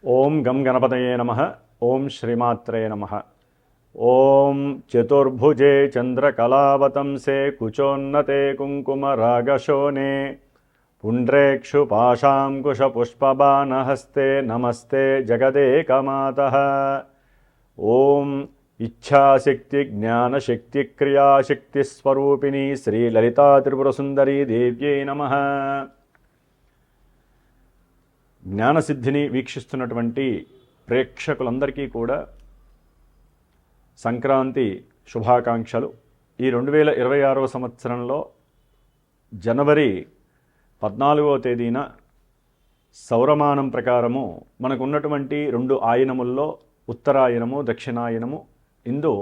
ఓం గం గణపతయే నమః. ఓం శ్రీమాత్రే నమః. ఓం చతుర్భుజే చంద్రకళావతంసే కుచోన్నతే కుంకుమరాగశోనే పుండ్రేక్షు పాశాంకుశపుష్పబాణహస్తే నమస్తే జగదేకమాతః. ఓం ఇచ్ఛాశక్తి జ్ఞానశక్తి క్రియాశక్తిస్వరూపిణి శ్రీలలితా త్రిపురసుందరీ దేవ్యై నమః. జ్ఞానసిద్ధిని వీక్షిస్తున్నటువంటి ప్రేక్షకులందరికీ కూడా సంక్రాంతి శుభాకాంక్షలు. ఈ 2026వ సంవత్సరంలో జనవరి 14వ తేదీన సౌరమానం ప్రకారము మనకున్నటువంటి 2 ఆయనముల్లో ఉత్తరాయణము దక్షిణాయనము. ఇందు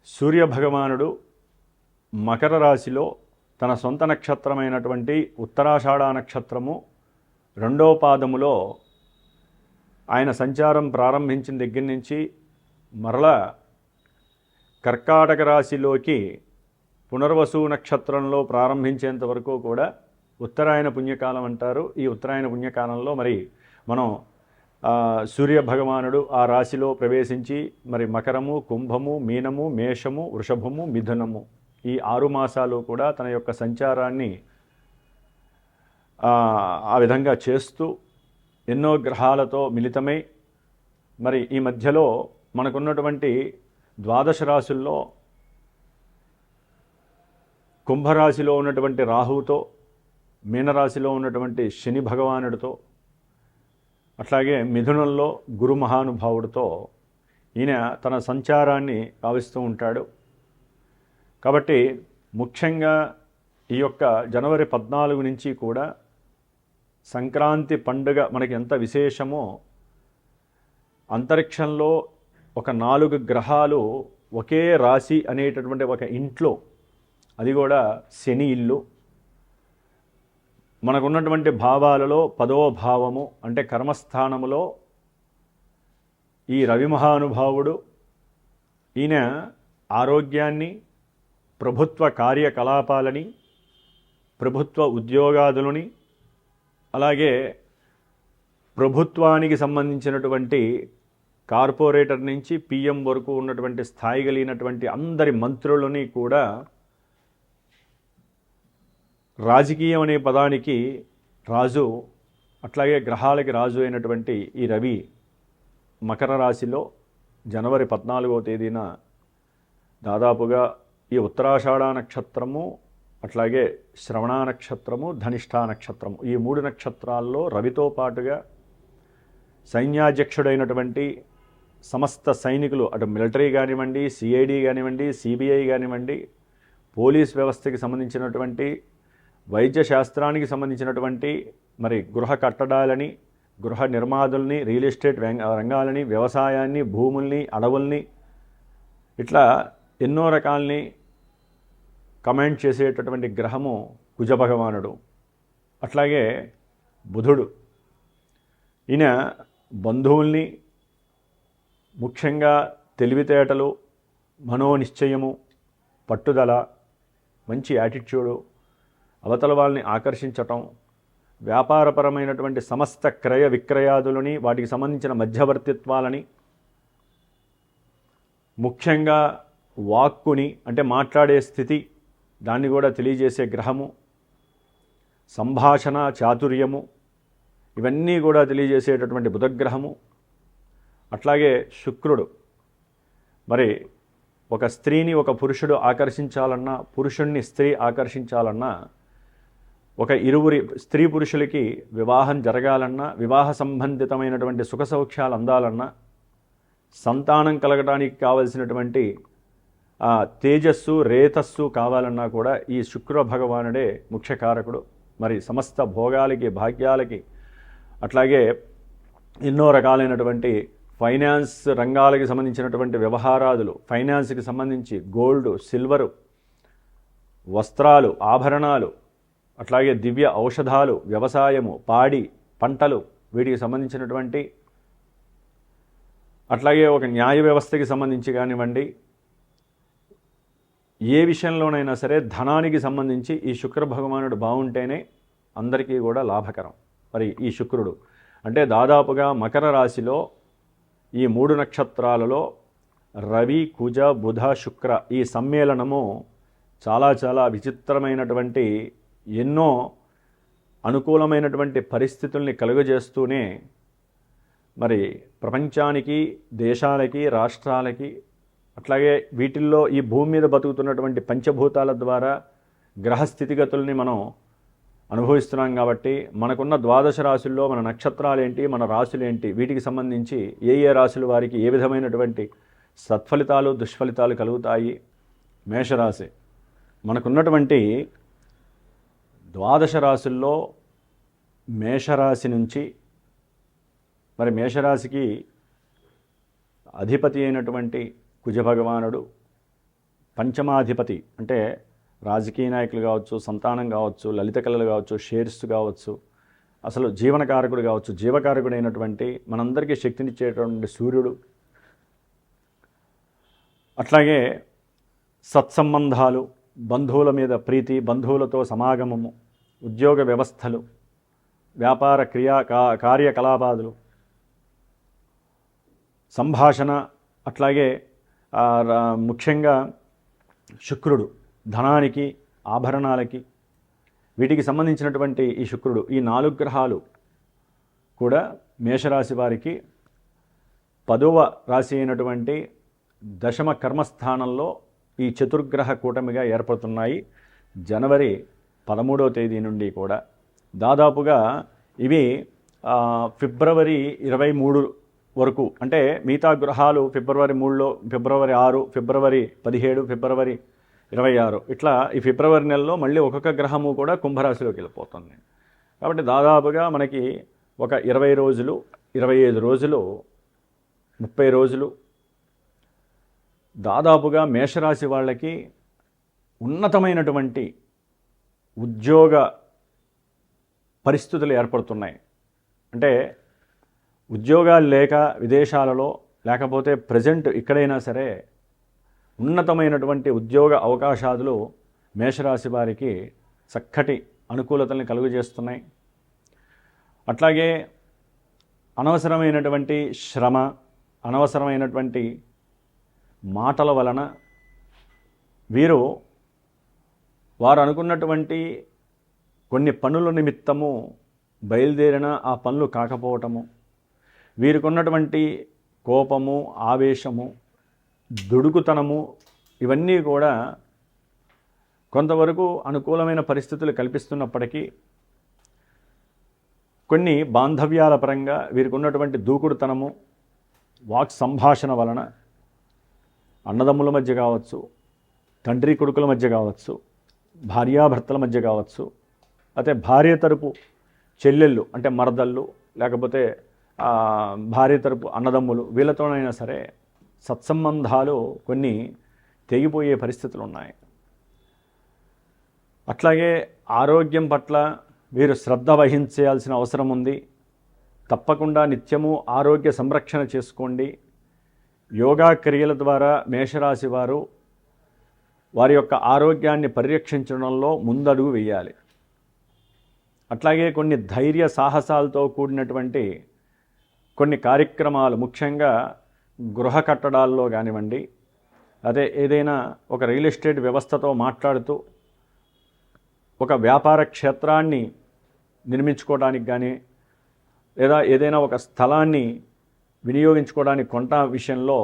సూర్యభగవానుడు మకర రాశిలో తన సొంత నక్షత్రమైనటువంటి ఉత్తరాషాఢ నక్షత్రము 2వ పాదములో ఆయన సంచారం ప్రారంభించిన దగ్గర నుంచి మరలా కర్కాటక రాశిలోకి పునర్వసు నక్షత్రంలో ప్రారంభించేంత వరకు కూడా ఉత్తరాయణ పుణ్యకాలం అంటారు. ఈ ఉత్తరాయణ పుణ్యకాలంలో మరి మనం సూర్య భగవానుడు ఆ రాశిలో ప్రవేశించి మరి మకరము, కుంభము, మీనము, మేషము, వృషభము, మిథునము ఈ 6 మాసాలు కూడా తన యొక్క సంచారాన్ని ఆ విధంగా చేస్తూ ఎన్నో గ్రహాలతో మిళితమై మరి ఈ మధ్యలో మనకున్నటువంటి 12 రాశుల్లో కుంభరాశిలో ఉన్నటువంటి రాహువుతో, మీనరాశిలో ఉన్నటువంటి శని భగవానుడితో, అట్లాగే మిథునంలో గురు మహానుభావుడితో ఈయన తన సంచారాన్ని కావిస్తూ ఉంటాడు. కాబట్టి ముఖ్యంగా ఈ యొక్క జనవరి 14 నుంచి కూడా సంక్రాంతి పండుగ మనకి ఎంత విశేషమో, అంతరిక్షంలో ఒక 4 గ్రహాలు ఒకే రాశి అనేటటువంటి ఒక ఇంట్లో, అది కూడా శని ఇల్లు. మనకున్నటువంటి భావాలలో 10వ భావము అంటే కర్మస్థానములో ఈ రవి మహానుభావుడు ఈయన ఆరోగ్యాన్ని, ప్రభుత్వ కార్యకలాపాలని, ప్రభుత్వ ఉద్యోగాదులని, అలాగే ప్రభుత్వానికి సంబంధించినటువంటి కార్పొరేటర్ నుంచి పిఎం వరకు ఉన్నటువంటి స్థాయి కలిగినటువంటి అందరి మంత్రులని కూడా రాజకీయం అనే పదానికి రాజు, అట్లాగే గ్రహాలకి రాజు అయినటువంటి ఈ రవి మకర రాశిలో జనవరి 14వ తేదీన దాదాపుగా ఈ ఉత్తరాషాఢ నక్షత్రము, అట్లాగే శ్రవణ నక్షత్రము, ధనిష్ఠా నక్షత్రము ఈ 3 నక్షత్రాల్లో రవితో పాటుగా సైన్యాధ్యక్షుడైనటువంటి సమస్త సైనికులు, అటు మిలిటరీ కానివ్వండి, సిఐడి కానివ్వండి, సిబిఐ కానివ్వండి, పోలీస్ వ్యవస్థకి సంబంధించినటువంటి, వైద్య శాస్త్రానికి సంబంధించినటువంటి, మరి గృహ కట్టడాలని, గృహ నిర్మాదుల్ని, రియల్ ఎస్టేట్ రంగాలని, వ్యవసాయాన్ని, భూముల్ని, అడవుల్ని, ఇట్లా ఎన్నో రకాలని కమాండ్ చేసేటటువంటి గ్రహము కుజభగవానుడు. అట్లాగే బుధుడు ఈయన బంధువుల్ని, ముఖ్యంగా తెలివితేటలు, మనోనిశ్చయము, పట్టుదల, మంచి యాటిట్యూడు, అవతల వాళ్ళని ఆకర్షించటం, వ్యాపారపరమైనటువంటి సమస్త క్రయ విక్రయాదులని, వాటికి సంబంధించిన మధ్యవర్తిత్వాలని, ముఖ్యంగా వాక్కుని అంటే మాట్లాడే స్థితి దాన్ని కూడా తెలియజేసే గ్రహము, సంభాషణ చాతుర్యము ఇవన్నీ కూడా తెలియజేసేటటువంటి బుధగ్రహము. అట్లాగే శుక్రుడు, మరి ఒక స్త్రీని ఒక పురుషుడు ఆకర్షించాలన్నా, పురుషుణ్ణి స్త్రీ ఆకర్షించాలన్నా, ఒక ఇరువురి స్త్రీ పురుషులకి వివాహం జరగాలన్నా, వివాహ సంబంధితమైనటువంటి సుఖ సౌఖ్యాలు అందాలన్నా, సంతానం కలగడానికి కావలసినటువంటి తేజస్సు రేతస్సు కావాలన్నా కూడా ఈ శుక్ర భగవానుడే ముఖ్య కారకుడు. మరి సమస్త భోగాలకి, భాగ్యాలకి, అట్లాగే ఎన్నో రకాలైనటువంటి ఫైనాన్స్ రంగాలకి సంబంధించినటువంటి వ్యవహారాదులు, ఫైనాన్స్కి సంబంధించి గోల్డ్, సిల్వరు, వస్త్రాలు, ఆభరణాలు, అట్లాగే దివ్య ఔషధాలు, వ్యవసాయము, పాడి పంటలు వీటికి సంబంధించినటువంటి, అట్లాగే ఒక న్యాయ వ్యవస్థకి సంబంధించి కానివ్వండి, ఏ విషయంలోనైనా సరే ధనానికి సంబంధించి ఈ శుక్ర భగవానుడు బాగుంటేనే అందరికీ కూడా లాభకరం. మరి ఈ శుక్రుడు అంటే దాదాపుగా మకర రాశిలో ఈ 3 నక్షత్రాలలో రవి, కుజ, బుధ, శుక్ర ఈ సమ్మేళనము చాలా చాలా విచిత్రమైనటువంటి ఎన్నో అనుకూలమైనటువంటి పరిస్థితుల్ని కలుగజేస్తూనే మరి ప్రపంచానికి, దేశాలకి, రాష్ట్రాలకి, అట్లాగే వీటిల్లో ఈ భూమి మీద బతుకుతున్నటువంటి పంచభూతాల ద్వారా గ్రహ స్థితిగతుల్ని మనం అనుభవిస్తున్నాం. కాబట్టి మనకున్న ద్వాదశ రాశుల్లో మన నక్షత్రాలేంటి, మన రాశులేంటి, వీటికి సంబంధించి ఏ ఏ రాశుల వారికి ఏ విధమైనటువంటి సత్ఫలితాలు, దుష్ఫలితాలు కలుగుతాయి. మేషరాశి మనకున్నటువంటి ద్వాదశ రాశుల్లో మేషరాశి నుంచి మరి మేషరాశికి అధిపతి అయినటువంటి కుజభగవానుడు, పంచమాధిపతి అంటే రాజకీయ నాయకులు కావచ్చు, సంతానం కావచ్చు, లలిత కళలు కావచ్చు, షేర్స్ కావచ్చు, అసలు జీవనకారకుడు కావచ్చు, జీవకారకుడు అయినటువంటి మనందరికీ శక్తినిచ్చేటువంటి సూర్యుడు, అట్లాగే సత్సంబంధాలు, బంధువుల మీద ప్రీతి, బంధువులతో సమాగమము, ఉద్యోగ వ్యవస్థలు, వ్యాపార కార్యకలాపాలు, సంభాషణ, అట్లాగే ముఖ్యంగా శుక్రుడు ధనానికి, ఆభరణాలకి, వీటికి సంబంధించినటువంటి ఈ శుక్రుడు, ఈ 4 గ్రహాలు కూడా మేషరాశి వారికి 10వ రాశి అయినటువంటి దశమ కర్మస్థానంలో ఈ చతుర్గ్రహ కూటమిగా ఏర్పడుతున్నాయి. జనవరి 13వ తేదీ నుండి కూడా దాదాపుగా ఇవి ఫిబ్రవరి 23 వరకు, అంటే మిగతా గ్రహాలు ఫిబ్రవరి 3లో, ఫిబ్రవరి 6, ఫిబ్రవరి 17, ఫిబ్రవరి 26 ఇట్లా ఈ ఫిబ్రవరి నెలలో మళ్ళీ ఒక్కొక్క గ్రహము కూడా కుంభరాశిలోకి వెళ్ళిపోతుంది. కాబట్టి దాదాపుగా మనకి ఒక 20 రోజులు, 25 రోజులు, 30 రోజులు దాదాపుగా మేషరాశి వాళ్ళకి ఉన్నతమైనటువంటి ఉద్యోగ పరిస్థితులు ఏర్పడుతున్నాయి. అంటే ఉద్యోగాలు లేక విదేశాలలో, లేకపోతే ప్రజెంట్ ఇక్కడైనా సరే ఉన్నతమైనటువంటి ఉద్యోగ అవకాశాలు మేషరాశి వారికి చక్కటి అనుకూలతల్ని కలుగజేస్తున్నాయి. అట్లాగే అనవసరమైనటువంటి శ్రమ, అనవసరమైనటువంటి మాటల వలన వారు అనుకున్నటువంటి కొన్ని పనుల నిమిత్తము బయలుదేరిన ఆ పనులు కాకపోవటము, వీరికి ఉన్నటువంటి కోపము, ఆవేశము, దుడుకుతనము, ఇవన్నీ కూడా కొంతవరకు అనుకూలమైన పరిస్థితులు కల్పిస్తున్నప్పటికీ కొన్ని బాంధవ్యాల పరంగా వీరికి ఉన్నటువంటి దూకుడుతనము, వాక్ సంభాషణ వలన అన్నదమ్ముల మధ్య కావచ్చు, తండ్రి కొడుకుల మధ్య కావచ్చు, భార్యాభర్తల మధ్య కావచ్చు, అయితే భార్య తరపు చెల్లెళ్ళు అంటే మరదళ్ళు, లేకపోతే భార్య తరపు అన్నదమ్ములు, వీళ్ళతోనైనా సరే సత్సంబంధాలు కొన్ని తెగిపోయే పరిస్థితులు ఉన్నాయి. అట్లాగే ఆరోగ్యం పట్ల వీరు శ్రద్ధ వహించాల్సిన అవసరం ఉంది. తప్పకుండా నిత్యము ఆరోగ్య సంరక్షణ చేసుకోండి. యోగా క్రియల ద్వారా మేషరాశి వారు వారి యొక్క ఆరోగ్యాన్ని పరిరక్షించడంలో ముందడుగు వేయాలి. అట్లాగే కొన్ని ధైర్య సాహసాలతో కూడినటువంటి కొన్ని కార్యక్రమాలు, ముఖ్యంగా గృహ కట్టడాల్లో కానివ్వండి, అదే ఏదైనా ఒక రియల్ ఎస్టేట్ వ్యవస్థతో మాట్లాడుతూ ఒక వ్యాపార క్షేత్రాన్ని నిర్మించుకోవడానికి కానీ, లేదా ఏదైనా ఒక స్థలాన్ని వినియోగించుకోవడానికి కొంట విషయంలో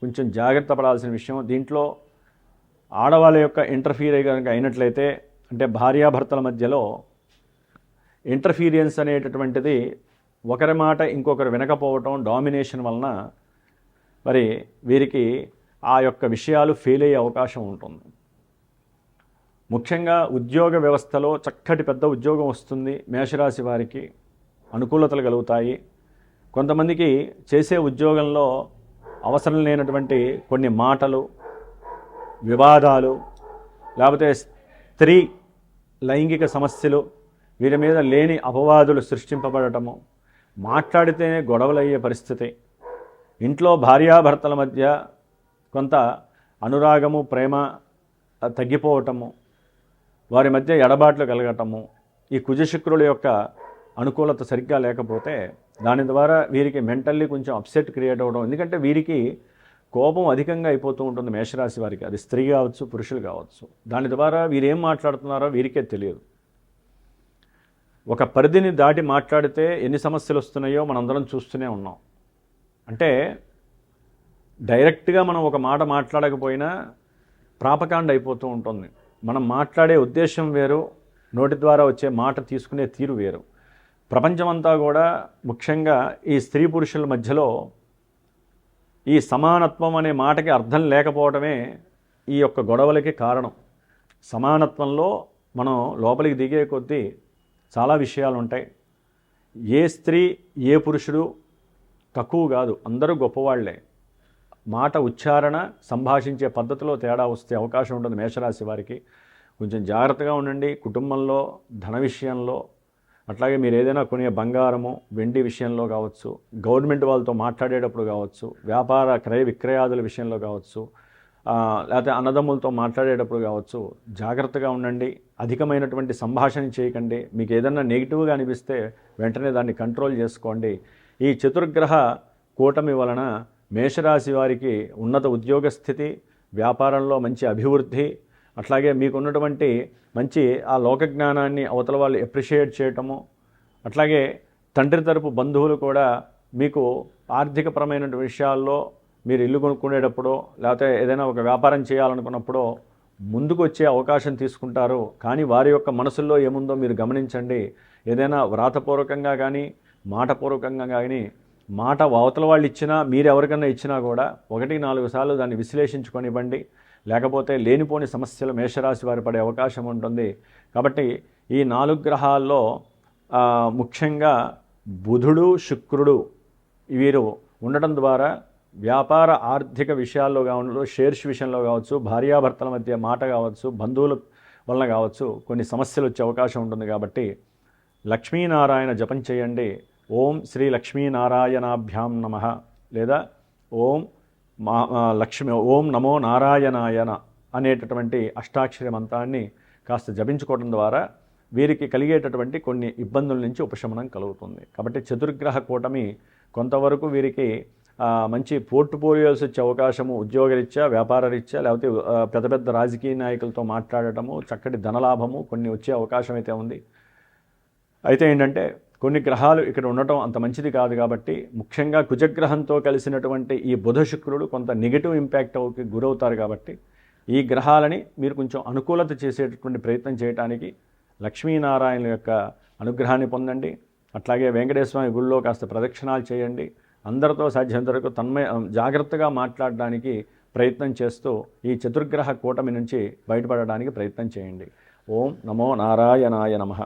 కొంచెం జాగ్రత్త పడాల్సిన విషయం. దీంట్లో ఆడవాళ్ళ యొక్క ఇంటర్ఫీర్ కనుక అయినట్లయితే, అంటే భార్యాభర్తల మధ్యలో ఇంటర్ఫీరియన్స్ అనేటటువంటిది, ఒకరి మాట ఇంకొకరు వినకపోవటం, డామినేషన్ వలన మరి వీరికి ఆ యొక్క విషయాలు ఫెయిల్ అయ్యే అవకాశం ఉంటుంది. ముఖ్యంగా ఉద్యోగ వ్యవస్థలో చక్కటి పెద్ద ఉద్యోగం వస్తుంది. మేషరాశి వారికి అనుకూలతలు కలుగుతాయి. కొంతమందికి చేసే ఉద్యోగంలో అవసరం లేనటువంటి కొన్ని మాటలు, వివాదాలు, లేకపోతే స్త్రీ లైంగిక సమస్యలు, వీరి మీద లేని అపవాదులు సృష్టింపబడటము, మాట్లాడితేనే గొడవలయ్యే పరిస్థితి, ఇంట్లో భార్యాభర్తల మధ్య కొంత అనురాగము, ప్రేమ తగ్గిపోవటము, వారి మధ్య ఎడబాట్లు కలగటము, ఈ కుజశుక్రుల యొక్క అనుకూలత సరిగ్గా లేకపోతే దాని ద్వారా వీరికి మెంటల్లీ కొంచెం అప్సెట్ క్రియేట్ అవ్వడం. ఎందుకంటే వీరికి కోపం అధికంగా అయిపోతూ ఉంటుంది మేషరాశి వారికి. అది స్త్రీ కావచ్చు, పురుషులు కావచ్చు. దాని ద్వారా వీరేం మాట్లాడుతున్నారో వీరికే తెలియదు. ఒక పరిధిని దాటి మాట్లాడితే ఎన్ని సమస్యలు వస్తున్నాయో మనందరం చూస్తూనే ఉన్నాం. అంటే డైరెక్ట్గా మనం ఒక మాట మాట్లాడకపోయినా ప్రాపకాండ అయిపోతూ ఉంటుంది. మనం మాట్లాడే ఉద్దేశం వేరు, నోటి ద్వారా వచ్చే మాట తీసుకునే తీరు వేరు. ప్రపంచమంతా కూడా ముఖ్యంగా ఈ స్త్రీ పురుషుల మధ్యలో ఈ సమానత్వం అనే మాటకి అర్థం లేకపోవడమే ఈ యొక్క గొడవలకి కారణం. సమానత్వంలో మనం లోపలికి దిగే కొద్దీ చాలా విషయాలు ఉంటాయి. ఏ స్త్రీ ఏ పురుషుడు తక్కువ కాదు, అందరూ గొప్పవాళ్లే. మాట ఉచ్చారణ, సంభాషించే పద్ధతిలో తేడా వస్తే అవకాశం ఉంటుంది మేషరాశి వారికి. కొంచెం జాగ్రత్తగా ఉండండి. కుటుంబంలో, ధన విషయంలో, అట్లాగే మీరు ఏదైనా కొనే బంగారము, వెండి విషయంలో కావచ్చు, గవర్నమెంట్ వాళ్ళతో మాట్లాడేటప్పుడు కావచ్చు, వ్యాపార క్రయ విక్రయాదుల విషయంలో కావచ్చు, లేకపోతే అన్నదమ్ములతో మాట్లాడేటప్పుడు కావచ్చు, జాగ్రత్తగా ఉండండి. అధికమైనటువంటి సంభాషణ చేయకండి. మీకు ఏదన్నా నెగిటివ్గా అనిపిస్తే వెంటనే దాన్ని కంట్రోల్ చేసుకోండి. ఈ చతుర్గ్రహ కూటమి వలన మేషరాశి వారికి ఉన్నత ఉద్యోగ స్థితి, వ్యాపారంలో మంచి అభివృద్ధి, అట్లాగే మీకున్నటువంటి మంచి ఆ లోకజ్ఞానాన్ని అవతల వాళ్ళు అప్రిషియేట్ చేయటము, అట్లాగే తండ్రి తరపు బంధువులు కూడా మీకు ఆర్థికపరమైన విషయాల్లో మీరు ఇల్లు కొనుక్కునేటప్పుడు లేకపోతే ఏదైనా ఒక వ్యాపారం చేయాలనుకున్నప్పుడు ముందుకు వచ్చే అవకాశం తీసుకుంటారు. కానీ వారి యొక్క మనసుల్లో ఏముందో మీరు గమనించండి. ఏదైనా వ్రాతపూర్వకంగా కానీ మాటపూర్వకంగా కానీ మాట అవతల వాళ్ళు ఇచ్చినా మీరు ఎవరికన్నా ఇచ్చినా కూడా 1-4 సార్లు దాన్ని విశ్లేషించుకొనివ్వండి. లేకపోతే లేనిపోని సమస్యలు మేషరాశి వారి పడే అవకాశం ఉంటుంది. కాబట్టి ఈ 4 గ్రహాల్లో ముఖ్యంగా బుధుడు, శుక్రుడు వీరు ఉండటం ద్వారా వ్యాపార ఆర్థిక విషయాల్లో కావచ్చు, షేర్స్ విషయంలో కావచ్చు, భార్యాభర్తల మధ్య మాట కావచ్చు, బంధువుల వలన కావచ్చు కొన్ని సమస్యలు వచ్చే అవకాశం ఉంటుంది. కాబట్టి లక్ష్మీనారాయణ జపం చేయండి. ఓం శ్రీ లక్ష్మీనారాయణాభ్యాం నమః లేదా ఓం ఓం నమో నారాయణాయన అనేటటువంటి అష్టాక్షరి మంత్రాన్ని కాస్త జపించుకోవడం ద్వారా వీరికి కలిగేటటువంటి కొన్ని ఇబ్బందుల నుంచి ఉపశమనం కలుగుతుంది. కాబట్టి చతుర్గ్రహ కూటమి కొంతవరకు వీరికి మంచి పోర్ట్ఫోలియోస్ వచ్చే అవకాశము, ఉద్యోగరీత్యా, వ్యాపారరీత్యా, లేకపోతే పెద్ద పెద్ద రాజకీయ నాయకులతో మాట్లాడటము, చక్కటి ధనలాభము కొన్ని వచ్చే అవకాశం అయితే ఉంది. అయితే ఏంటంటే కొన్ని గ్రహాలు ఇక్కడ ఉండటం అంత మంచిది కాదు. కాబట్టి ముఖ్యంగా కుజగ్రహంతో కలిసినటువంటి ఈ బుధ శుక్రుడు కొంత నెగిటివ్ ఇంపాక్ట్కి గురవుతారు. కాబట్టి ఈ గ్రహాలని మీరు కొంచెం అనుకూలత చేసేటటువంటి ప్రయత్నం చేయడానికి లక్ష్మీనారాయణ యొక్క అనుగ్రహాన్ని పొందండి. అట్లాగే వెంకటేశ్వర స్వామి గుళ్ళో కాస్త ప్రదక్షిణాలు చేయండి. అందరితో సాధ్యమైనంత వరకు జాగ్రత్తగా మాట్లాడడానికి ప్రయత్నం చేస్తూ ఈ చతుర్గ్రహ కూటమి నుంచి బయటపడడానికి ప్రయత్నం చేయండి. ఓం నమో నారాయణాయ నమః.